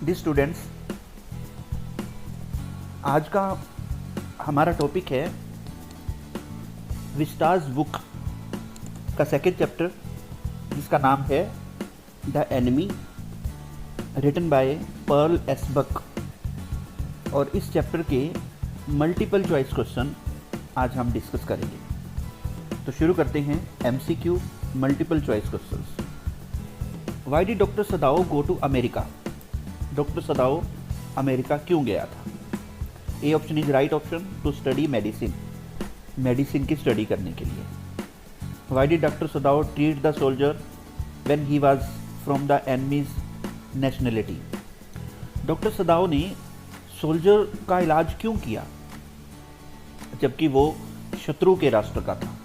D students, आज का हमारा टॉपिक है विस्टाज बुक का सेकेंड चैप्टर, जिसका नाम है the enemy, written by Pearl S Buck. और इस चैप्टर के मल्टीपल चॉइस क्वेश्चन आज हम डिस्कस करेंगे। तो शुरू करते हैं MCQ multiple choice questions. Why did doctor Sadao go to America? Doctor Sadao America क्यों गया था? A option is right option, to study medicine, medicine की स्टडी करने के लिए। Why did doctor Sadao treat the soldier when he was from the enemy's nationality? Doctor सदाओ ने soldier का इलाज क्यों किया जबकि वो शत्रु के राष्ट्र का था?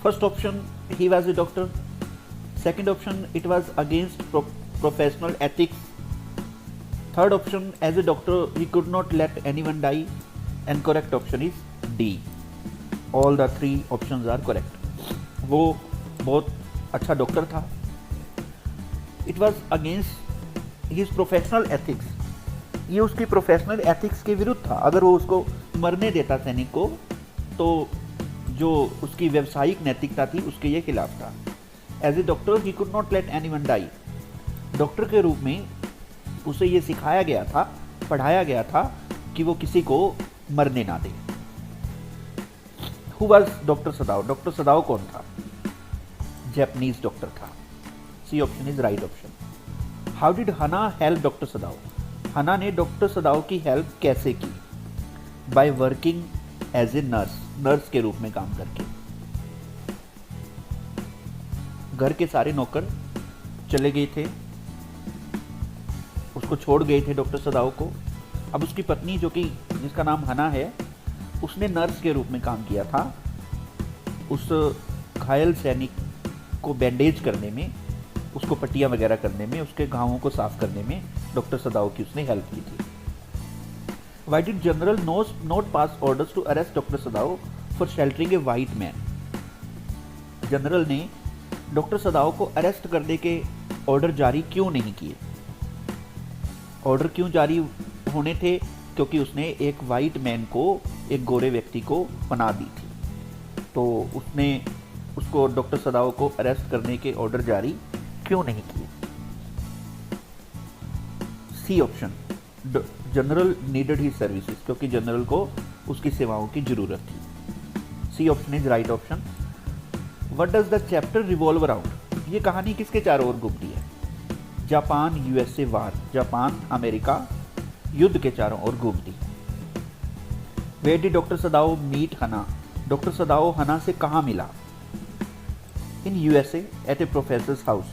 First option, he was a doctor. Second option, it was against professional ethics. Third option, as a doctor he could not let anyone die. And correct option is D. All the three options are correct. वो बहुत अच्छा doctor था। It was against his professional ethics, ये उसकी professional ethics के विरुद्ध था। अगर वो उसको मरने देता सैनिक को, तो जो उसकी व्यावसायिक नैतिकता थी उसके ये खिलाफ था। As a doctor he could not let anyone die, doctor के रूप में उसे ये सिखाया गया था, पढ़ाया गया था कि वो किसी को मरने ना दे। Who was doctor Sadao? Doctor Sadao कौन था? जापानीज डॉक्टर था। C option is right option. How did Hana help doctor Sadao? Hana ने डॉक्टर सदाओ की हेल्प कैसे की? By working as a nurse, nurse के रूप में काम करके। घर के सारे नौकर चले गए थे, उसको छोड़ गए थे डॉक्टर सदाओ को। अब उसकी पत्नी, जो कि जिसका नाम हना है, उसने नर्स के रूप में काम किया था। उस घायल सैनिक को बैंडेज करने में, उसको पट्टियाँ वगैरह करने में, उसके घावों को साफ करने में डॉक्टर सदाओ की उसने हेल्प की थी। Why did general not pass orders to arrest doctor Sadao for sheltering a white man? General ने डॉक्टर सदाओ को अरेस्ट करने के ऑर्डर जारी क्यों नहीं किए? ऑर्डर क्यों जारी होने थे? क्योंकि उसने एक वाइट मैन को, एक गोरे व्यक्ति को पनाह दी थी, तो उसने उसको डॉक्टर सदाओ को अरेस्ट करने के ऑर्डर जारी क्यों नहीं किए? C option, general needed he services, क्योंकि जनरल को उसकी सेवाओं की जरूरत थी। C option is right option. What does the chapter revolve around? ये कहानी किसके चारों ओर घूमती है? Japan USA war, Japan America युद्ध के चारों ओर घूमती है। Where did doctor Sadao meet Hana? Doctor Sadao Hana से कहाँ मिला? In USA at a professor's house.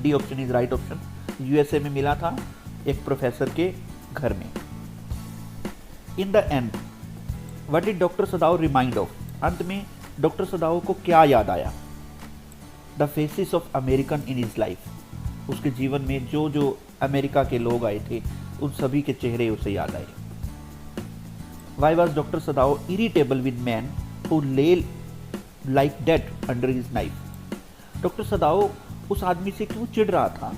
D option is right option. USA में मिला था, एक प्रोफेसर के घर में। In the end what did doctor Sadao remind of? अंत में डॉक्टर सदाओ को क्या याद आया? The faces of American in his life, उसके जीवन में जो जो अमेरिका के लोग आए थे उन सभी के चेहरे उसे याद आए। Why was doctor Sadao irritable with man who lay like dead under his knife? Doctor Sadao उस आदमी से क्यों चिढ़ रहा था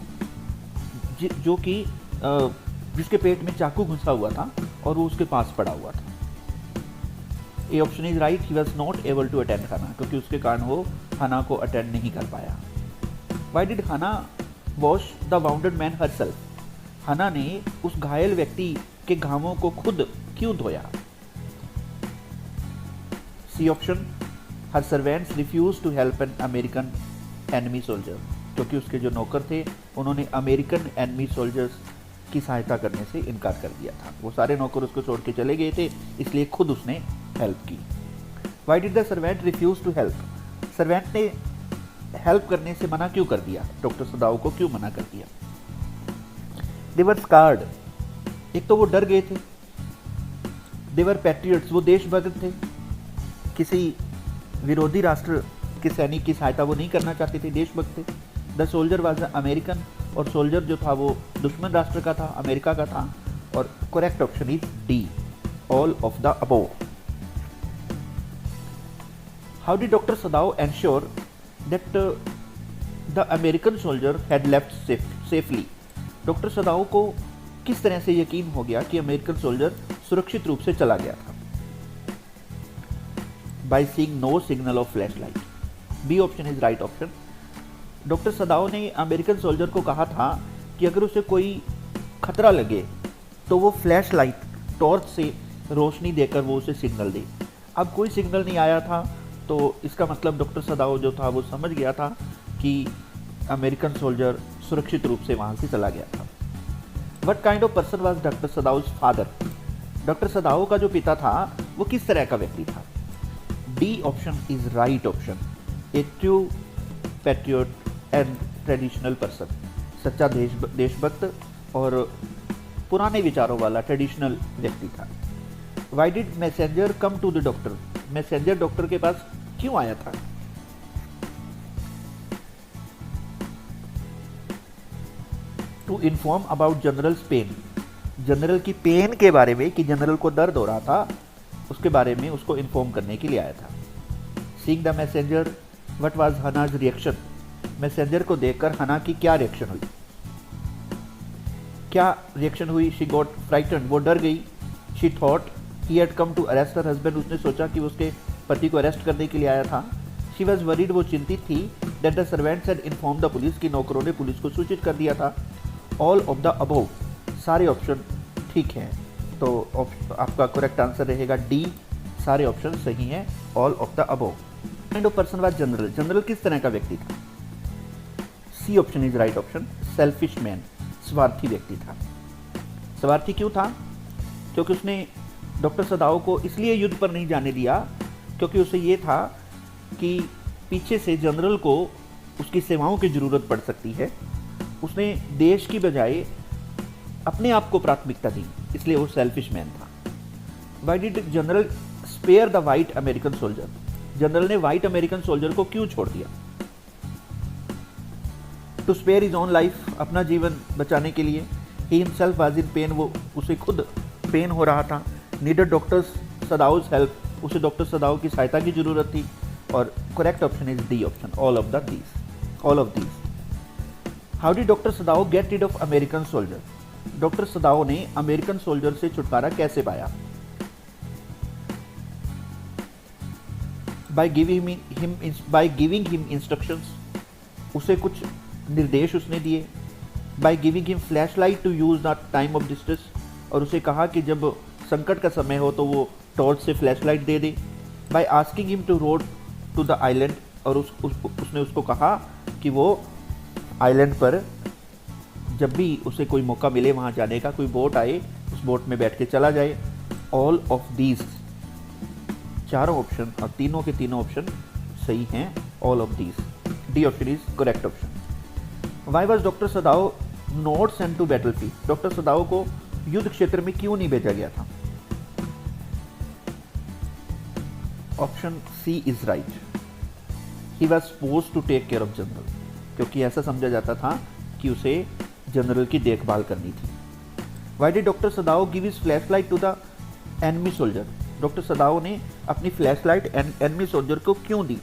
जो कि जिसके पेट में चाकू घुसा हुआ था और वो उसके पास पड़ा हुआ था? A option is right, he was not able to attend Hana, क्योंकि उसके कारण वो हना को अटेंड नहीं कर पाया। वाई डिड हना wash the bounded man herself? हना ने उस घायल व्यक्ति के घावों को खुद क्यों धोया? C option, her servants refuse to help an American enemy soldier, क्योंकि उसके जो नौकर थे उन्होंने अमेरिकन एनिमी सोल्जर्स की सहायता करने से इनकार कर दिया था। वो सारे नौकर उसको छोड़ के चले गए थे, इसलिए खुद उसने हेल्प की। Why did the servant refuse to help? Servant ने हेल्प करने से मना क्यों कर दिया? डॉक्टर सदाओ को क्यों मना कर दिया? दे वर स्कार्ड, एक तो वो डर गए थे। दे वर पैट्रियट्स, वो देशभक्त थे। किसी विरोधी राष्ट्र के सैनिक की सहायता वो नहीं करना चाहते थे, देशभक्त थे। द सोल्जर वाज अमेरिकन, और सोल्जर जो था वो दुश्मन राष्ट्र का था, अमेरिका का था। और correct option is D, all of the above. How did doctor Sadao ensure that the American soldier had left safely. Doctor सदाओ को किस तरह से यकीन हो गया कि अमेरिकन सोल्जर सुरक्षित रूप से चला गया था? By seeing no signal of flash light. B option is right option. Doctor सदाओ ने अमेरिकन सोल्जर को कहा था कि अगर उसे कोई खतरा लगे तो वो फ्लैश लाइट टॉर्च से रोशनी देकर वो उसे सिग्नल दे। अब कोई सिग्नल नहीं आया था, तो इसका मतलब डॉक्टर सदाओ जो था वो समझ गया था कि अमेरिकन सोल्जर सुरक्षित रूप से वहाँ से चला गया था। What kind of person was doctor Sadao's father? Doctor Sadao का जो पिता था वो किस तरह का व्यक्ति था? D option is right option. A true patriot and traditional person. सच्चा देशभक्त और पुराने विचारों वाला ट्रेडिशनल व्यक्ति था। Why did messenger come to the doctor? Messenger doctor के पास क्यों आया था? To inform about general's pain. General की पेन के बारे में, कि जनरल को दर्द हो रहा था, उसके बारे में उसको इन्फॉर्म करने के लिए आया था। Seeing the messenger, what was Hana's reaction? Messenger को देखकर हना की क्या रिएक्शन हुई? क्या रिएक्शन हुई? शी गॉट फ्राइटन्ड, वो डर गई। She thought he had come to arrest her husband, उसने सोचा कि उसके पति को अरेस्ट करने के लिए आया था। शी वॉज वरीड, वो चिंतित थी। That the servants had inform the police, की नौकरों ने पुलिस को सूचित कर दिया था। ऑल ऑफ द अबव, सारे ऑप्शन ठीक हैं, तो आपका करेक्ट आंसर रहेगा डी, सारे ऑप्शन सही हैं, all of the above. Kind of person was general? General किस तरह का व्यक्ति था? C option is right option. Selfish man, स्वार्थी व्यक्ति था। स्वार्थी क्यों था? क्योंकि उसने डॉक्टर सदाओ को इसलिए युद्ध पर नहीं जाने दिया क्योंकि उसे ये था कि पीछे से जनरल को उसकी सेवाओं की ज़रूरत पड़ सकती है। उसने देश की बजाय अपने आप को प्राथमिकता दी, इसलिए वो सेल्फिश मैन था। Why did general spare the white American soldier? General ने वाइट अमेरिकन सोल्जर को क्यों छोड़ दिया? To spare his own life, अपना जीवन बचाने के लिए। He himself was in pain, वो उसे खुद पेन हो रहा था। नीडेड डॉक्टर सदाओज हेल्प, उसे डॉक्टर सदाओ की सहायता की जरूरत थी। और correct option is D option, all of these. How did doctor Sadao get rid of American soldier? Doctor सदाओ ने अमेरिकन सोल्जर से छुटकारा कैसे पाया? बाय गिविंग हिम इंस्ट्रक्शंस, उसे कुछ निर्देश उसने दिए। By giving him flash light to use the time of distress, और उसे कहा कि जब संकट का समय हो तो वो टॉर्च से फ्लैश लाइट दे दे। By asking him to road to the island, और उसने उसको कहा कि वो आइलैंड पर जब भी उसे कोई मौका मिले वहाँ जाने का, कोई बोट आए उस बोट में बैठ के चला जाए। ऑल ऑफ दीज, चारों ऑप्शन और तीनों के तीनों ऑप्शन सही हैं, all of these. D option is correct option. Why was doctor Sadao not sent to battlefield? Doctor सदाओ को युद्ध क्षेत्र में क्यों नहीं भेजा गया था? Option C is right. He was supposed to take care of general, क्योंकि ऐसा समझा जाता था कि उसे जनरल की देखभाल करनी थी। Why did doctor Sadao give his flash light to the enemy soldier? Doctor सदाओ ने अपनी फ्लैश लाइट एनिमी सोल्जर को क्यों दी?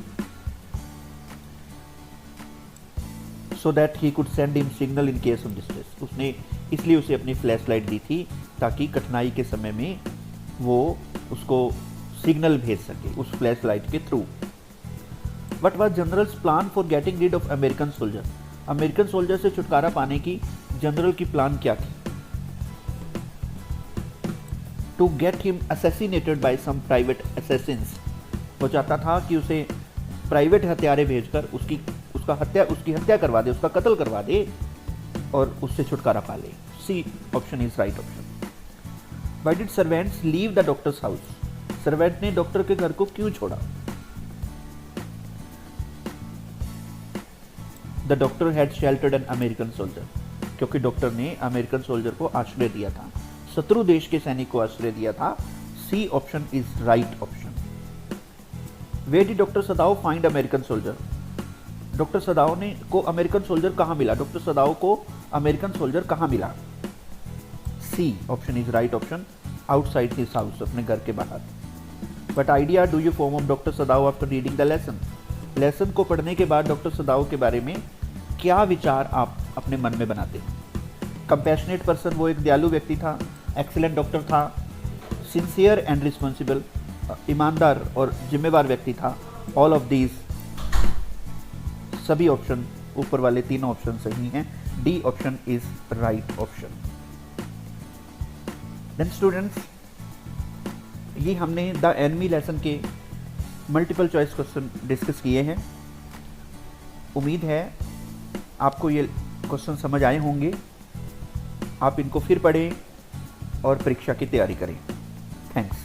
So that he could send him signal in case of distress, उसने इसलिए उसे अपनी फ्लैश लाइट दी थी ताकि कठिनाई के समय में वो उसको सिग्नल भेज सके उस फ्लैश लाइट के through. What was general's plan for getting rid of American soldier? American soldier से छुटकारा पाने की जनरल की प्लान क्या थी? To get him assassinated by some private assassins, वो चाहता था कि उसे प्राइवेट हत्यारे भेजकर उसकी हत्या करवा दे, उसका कत्ल करवा दे और उससे छुटकारा पा ले। C option is right option. Why did servants leave the doctor's house? Servant ने डॉक्टर के घर को क्यों छोड़ा? The doctor had sheltered an American soldier, क्योंकि डॉक्टर ने अमेरिकन सोल्जर को आश्रय दिया था, शत्रु देश के सैनिक को आश्रय दिया था। C option is right option. Where did doctor Sadao find American soldier? Doctor सदाओ ने को अमेरिकन सोल्जर कहाँ मिला? डॉक्टर सदाओ को अमेरिकन सोल्जर कहाँ मिला? C option is right option, outside his house, अपने घर के बाहर। But idea do you form of doctor Sadao after reading the lesson? Lesson को पढ़ने के बाद डॉक्टर सदाओ के बारे में क्या विचार आप अपने मन में बनाते हैं? कंपैशनेट पर्सन, वो एक दयालु व्यक्ति था, एक्सीलेंट डॉक्टर था, सिंसियर एंड रिस्पॉन्सिबल, ईमानदार और जिम्मेवार व्यक्ति था। ऑल ऑफ दीज, सभी ऑप्शन, ऊपर वाले तीनों ऑप्शन सही हैं। D option is right option. Then students, ये हमने द एनमी लेसन के मल्टीपल चॉइस क्वेश्चन डिस्कस किए हैं। उम्मीद है आपको ये क्वेश्चन समझ आए होंगे। आप इनको फिर पढ़ें और परीक्षा की तैयारी करें। थैंक्स।